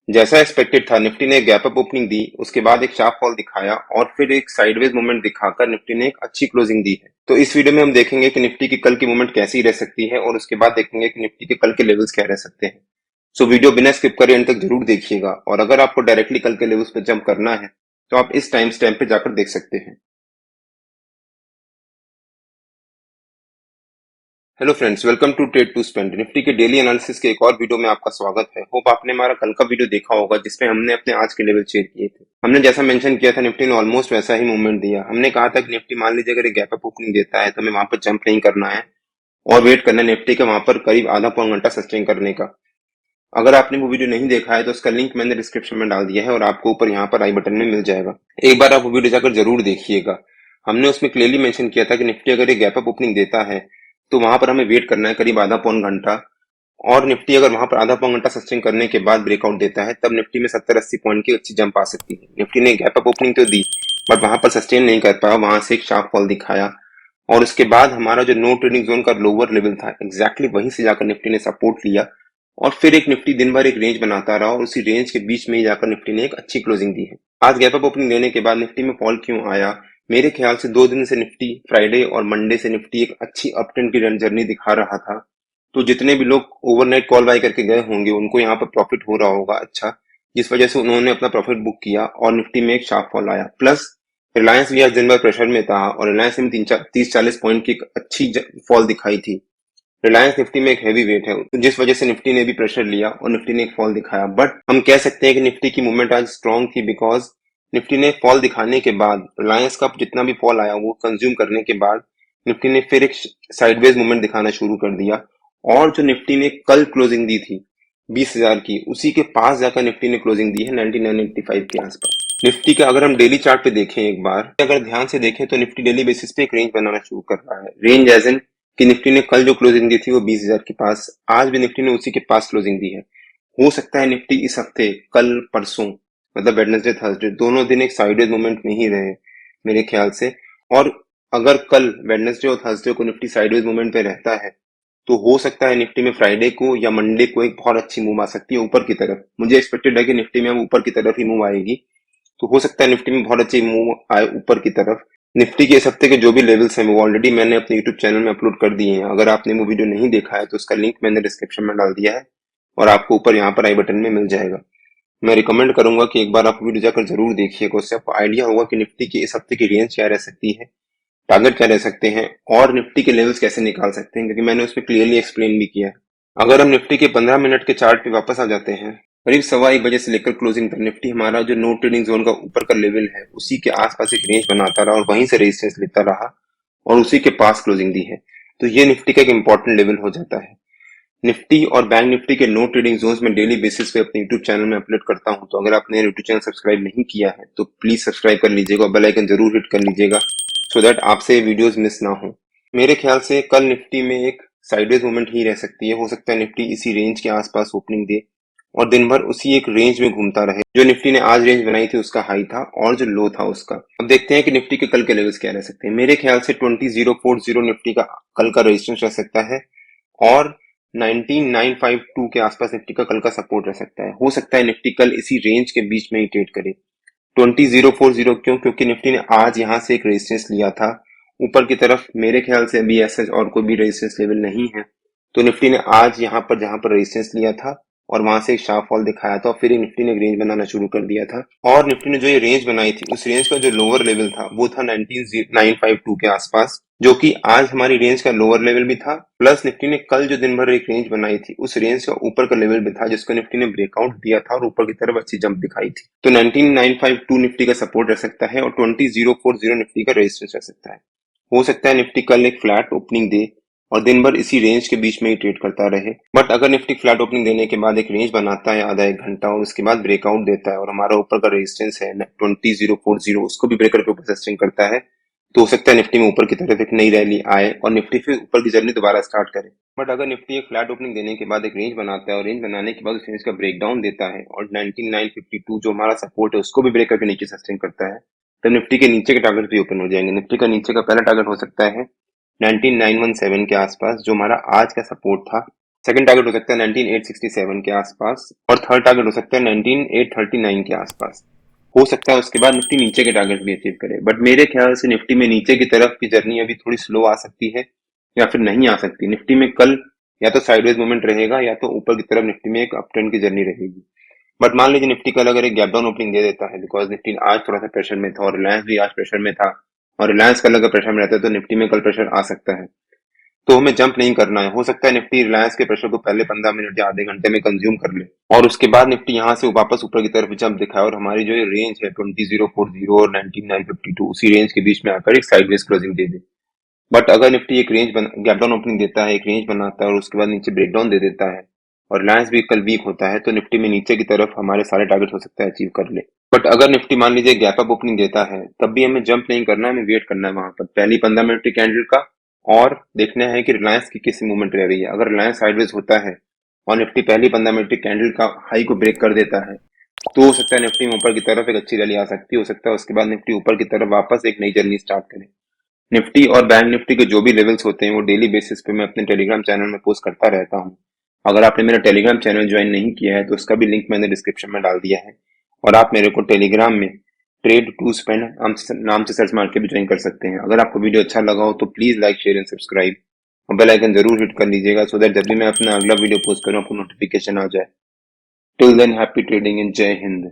जैसा एक्सपेक्टेड था निफ्टी ने एक गैप अप ओपनिंग दी, उसके बाद एक शार्प फॉल दिखाया और फिर एक साइडवेज मूवमेंट दिखाकर निफ्टी ने एक अच्छी क्लोजिंग दी है। तो इस वीडियो में हम देखेंगे कि निफ्टी की कल की मूवमेंट कैसी रह सकती है और उसके बाद देखेंगे कि निफ्टी के कल के लेवल्स क्या रह सकते हैं। सो वीडियो बिना स्किप करे एंड तक जरूर देखिएगा और अगर आपको डायरेक्टली कल के लेवल्स पे जंप करना है तो आप इस टाइम स्टैम्प पे जाकर देख सकते हैं। Hello friends, welcome to trade to spend. Nifty के डेली एनालिसिस के एक और वीडियो में आपका स्वागत है। होप आपने हमारा कल का वीडियो देखा होगा जिसमें हमने अपने आज के लेवल शेयर किए थे। हमने जैसा मेंशन किया था निफ्टी ने ऑलमोस्ट वैसा ही मूवमेंट दिया। हमने कहा था कि निफ्टी मान लीजिए अगर एक गैप अप ओपनिंग देता है तो हमें वहां पर जंप नहीं करना है और वेट करना है निफ्टी के वहां पर करीब आधा पौन घंटा सस्टेन करने का। अगर आपने वो वीडियो नहीं देखा है तो उसका लिंक मैंने डिस्क्रिप्शन में डाल दिया है और आपको ऊपर यहाँ पर आई बटन में मिल जाएगा। एक बार आप वो वीडियो जाकर जरूर देखिएगा। हमने उसमें क्लियरली मेंशन किया था कि निफ्टी अगर एक गैप अप ओपनिंग देता है तो वहां पर हमें वेट करना है करीब आधा पौन घंटा और निफ्टी अगर वहां पर आधा पौन घंटा सस्टेन करने के बाद ब्रेकआउट देता है तब निफ्टी में 70-80 पॉइंट की अच्छी जंप आ सकती है। निफ्टी ने गैप अप ओपनिंग तो दी बट वहां पर सस्टेन नहीं कर पाया, वहां से एक शार्प फॉल दिखाया और उसके बाद हमारा जो नो ट्रेडिंग जोन का लोअर लेवल था एग्जैक्टली वहीं से जाकर निफ्टी ने सपोर्ट लिया और फिर एक निफ्टी दिन भर एक रेंज बनाता रहा और उसी रेंज के बीच में ही जाकर निफ्टी ने एक अच्छी क्लोजिंग दी है। आज गैप अप ओपनिंग देने के बाद निफ्टी में फॉल क्यों आया? मेरे ख्याल से 2 दिन से निफ्टी फ्राइडे और मंडे से निफ्टी एक अच्छी अप ट्रेंड की रन जर्नी दिखा रहा था। तो जितने भी लोग ओवरनाइट कॉल बाय करके गए होंगे उनको यहाँ पर प्रॉफिट हो रहा होगा अच्छा, जिस वजह से उन्होंने अपना प्रॉफिट बुक किया और निफ्टी में एक शार्प फॉल आया। प्लस रिलायंस भी आज दिन भर प्रेशर में था और रिलायंस में 30-40 पॉइंट की एक अच्छी फॉल दिखाई थी। रिलायंस निफ्टी में एक हैवी वेट है तो जिस वजह से निफ्टी ने भी प्रेशर लिया और निफ्टी ने एक फॉल दिखाया। बट हम कह सकते हैं कि निफ्टी की मूवमेंट आज स्ट्रॉन्ग थी बिकॉज निफ्टी ने फॉल दिखाने के बाद रिलायंस का जितना भी फॉल आया वो कंज्यूम करने के बाद निफ्टी ने फिर एक साइडवेज मूवमेंट दिखाना शुरू कर दिया और जो निफ्टी ने कल क्लोजिंग दी थी 20,000 की, उसी के पास जाकर निफ्टी ने क्लोजिंग दी है 9985 के आसपास। निफ्टी का अगर हम डेली चार्ट पे देखें एक बार, अगर ध्यान से देखें तो निफ्टी डेली बेसिस पे एक रेंज बनाना शुरू कर रहा है। रेंज एज इन कि निफ्टी ने कल जो क्लोजिंग दी थी वो 20,000 के पास, आज भी निफ्टी ने उसी के पास क्लोजिंग दी है। हो सकता है निफ्टी इस हफ्ते कल परसों मतलब वेडनेसडे थर्सडे दोनों दिन एक साइडवेज मूवमेंट में ही रहे मेरे ख्याल से। और अगर कल वेडनेसडे और थर्सडे को निफ्टी साइडवेज मूवमेंट पे रहता है तो हो सकता है निफ्टी में फ्राइडे को या मंडे को एक बहुत अच्छी मूव आ सकती है ऊपर की तरफ। मुझे एक्सपेक्टेड है कि निफ्टी में अब ऊपर की तरफ ही मूव आएगी, तो हो सकता है निफ्टी में बहुत अच्छी मूव आए ऊपर की तरफ। निफ्टी के इस हफ्ते के जो भी लेवल्स हैं वो ऑलरेडी मैंने अपने यूट्यूब चैनल में अपलोड कर दिए हैं। अगर आपने वो वीडियो नहीं देखा है तो उसका लिंक मैंने डिस्क्रिप्शन में डाल दिया है और आपको ऊपर यहाँ पर आई बटन में मिल जाएगा। मैं रिकमेंड करूंगा कि एक बार आप वीडियो जाकर जरूर देखिएगा, उससे आपको आइडिया होगा कि निफ्टी की इस हफ्ते की रेंज क्या रह सकती है, टारगेट क्या रह सकते हैं और निफ्टी के लेवल्स कैसे निकाल सकते हैं, क्योंकि मैंने उसमें क्लियरली एक्सप्लेन भी किया है। अगर हम निफ्टी के 15 मिनट के चार्ट पे वापस आ जाते हैं, करीब 1:15 से लेकर क्लोजिंग तक निफ्टी हमारा जो नो ट्रेडिंग जोन का ऊपर का लेवल है उसी के आसपास एक रेंज बनाता रहा और वहीं से रेजिस्टेंस लेता रहा और उसी के पास क्लोजिंग दी है। तो ये निफ्टी का एक इंपॉर्टेंट लेवल हो जाता है। निफ्टी और बैंक निफ्टी के नो ट्रेडिंग जोन्स में डेली बेसिस पे अपने यूट्यूब चैनल में अपलोड करता हूं, तो अगर आपने यूट्यूब चैनल सब्सक्राइब नहीं किया है तो प्लीज सब्सक्राइब कर लीजिएगा और बेल आइकन जरूर हिट कर लीजिएगा सो दैट आपसे वीडियोस मिस ना हो। मेरे ख्याल से कल निफ्टी में एक साइडवेज मूवमेंट ही रह सकती है। हो सकता है निफ्टी इसी रेंज के आसपास ओपनिंग दे और दिन भर उसी एक रेंज में घूमता रहे। जो निफ्टी ने आज रेंज बनाई थी उसका हाई था और जो लो था उसका। अब देखते हैं कि निफ्टी के कल के लेवल्स क्या रह सकते हैं। मेरे ख्याल से 20,040 निफ्टी का कल का रेजिस्टेंस रह सकता है और 19,952 के आसपास निफ्टी का कल का सपोर्ट रह सकता है। हो सकता है निफ्टी कल इसी रेंज के बीच में ही ट्रेड करे। 20,040 क्यों? क्योंकि निफ्टी ने आज यहां से एक रेजिस्टेंस लिया था ऊपर की तरफ। मेरे ख्याल से अभी ऐसा और कोई भी रेजिस्टेंस लेवल नहीं है, तो निफ्टी ने आज यहाँ पर जहां पर रेजिस्टेंस लिया था और वहां से एक शार्प फॉल दिखाया था और फिर निफ्टी ने एक रेंज बनाना शुरू कर दिया था। और निफ्टी ने जो ये रेंज बनाई थी उस रेंज का जो लोअर लेवल था वो था 19,952 के आसपास, जो कि आज हमारी रेंज का लोअर लेवल भी था। प्लस निफ्टी ने कल जो दिन भर एक रेंज बनाई थी उस रेंज का ऊपर का लेवल भी था जिसको निफ्टी ने ब्रेकआउट दिया था और ऊपर की तरफ अच्छी जंप दिखाई थी। तो 19,952 निफ्टी का सपोर्ट रह सकता है और 20,040 निफ्टी का रेजिस्टेंस रह सकता है। हो सकता है निफ्टी कल एक फ्लैट ओपनिंग दे और दिन भर इसी रेंज के बीच में ही ट्रेड करता रहे। बट अगर निफ्टी फ्लैट ओपनिंग देने के बाद एक रेंज बनाता है आधा एक घंटा और उसके बाद ब्रेकआउट देता है और हमारा ऊपर का रेजिस्टेंस है 20,040 उसको भी ब्रेकर के ऊपर सस्टेन करता है, तो हो सकता है निफ्टी में ऊपर की तरफ एक नई रैली आए और निफ्टी फिर ऊपर की जर्नी दोबारा स्टार्ट करे। बट अगर निफ्टी एक फ्लैट ओपनिंग देने के बाद एक रेंज बनाता है और रेंज बनाने के बाद उस रेंज का ब्रेकडाउन देता है और 19,952 जो हमारा सपोर्ट है उसको भी ब्रेक करके नीचे सस्टेन करता है, तब निफ्टी के नीचे के टारगेट भी ओपन हो जाएंगे। निफ्टी का नीचे का पहला टारगेट हो सकता है 19,917 के आसपास जो हमारा आज का सपोर्ट था सेकंड टारगेट हो सकता है 19867 के आसपास और थर्ड टारगेट हो सकता है 19839 के आसपास। हो सकता है उसके बाद निफ्टी नीचे के टारगेट भी अचीव करे, बट मेरे ख्याल से निफ्टी में नीचे की तरफ की जर्नी अभी थोड़ी स्लो आ सकती है या फिर नहीं आ सकती। निफ्टी में कल या तो साइडवेज मूवमेंट रहेगा या तो ऊपर की तरफ निफ्टी में एक अप ट्रेंड की जर्नी रहेगी। बट मान लीजिए निफ्टी कल अगर एक गैप डाउन ओपनिंग दे देता है, बिकॉज निफ्टी आज थोड़ा सा प्रेशर में था और रिलायंस भी आज प्रेशर में था, और रिलायंस कल अगर प्रेशर में रहता है तो निफ्टी में कल प्रेशर आ सकता है। तो हमें जंप नहीं करना है। हो सकता है निफ्टी रिलायंस के प्रेशर को पहले 15 मिनट या आधे घंटे में कंज्यूम कर ले और उसके बाद निफ्टी यहाँ से वापस ऊपर की तरफ जंप दिखाए और हमारी जो ये रेंज है 20040 और 19952 उसी रेंज के बीच में आकर एक sideways closing they they. But अगर निफ्टी एक गैप डाउन ओपनिंग देता है, एक रेंज बनाता है और उसके बाद नीचे ब्रेकडाउन दे देता है और रिलायंस भी कल वीक होता है, तो निफ्टी में नीचे की तरफ हमारे सारे टारगेट हो सकता है अचीव कर ले। बट अगर निफ्टी मान लीजिए गैप अप ओपनिंग देता है, तब भी हमें जंप नहीं करना है, हमें वेट करना है वहां पर पहली 15 मिनट की कैंडल का और देखना है कि रिलायंस की किस मूवमेंट रह रही है। अगर रिलायंस साइडवेज होता है और निफ्टी पहली 15 मिनट की कैंडल का हाई को ब्रेक कर देता है, तो हो सकता है निफ्टी में ऊपर की तरफ एक अच्छी रैली आ सकती है। हो सकता है उसके बाद निफ्टी ऊपर की तरफ वापस एक नई जर्नी स्टार्ट करे। निफ्टी और बैंक निफ्टी के जो भी लेवल्स होते हैं वो डेली बेसिस पे मैं अपने टेलीग्राम चैनल में पोस्ट करता रहता हूँ। अगर आपने मेरा टेलीग्राम चैनल ज्वाइन नहीं किया है तो उसका भी लिंक मैंने डिस्क्रिप्शन में डाल दिया है और आप मेरे को टेलीग्राम में ट्रेड टू स्पेंड नाम से सर्च मार के भी ज्वाइन कर सकते हैं। अगर आपको वीडियो अच्छा लगा हो तो please like share and subscribe और बेल आइकन जरूर हिट कर लीजिएगा सो दैट जब भी मैं अपना अगला वीडियो पोस्ट करूँ आपको नोटिफिकेशन आ जाए। Till than happy trading and जय हिंद।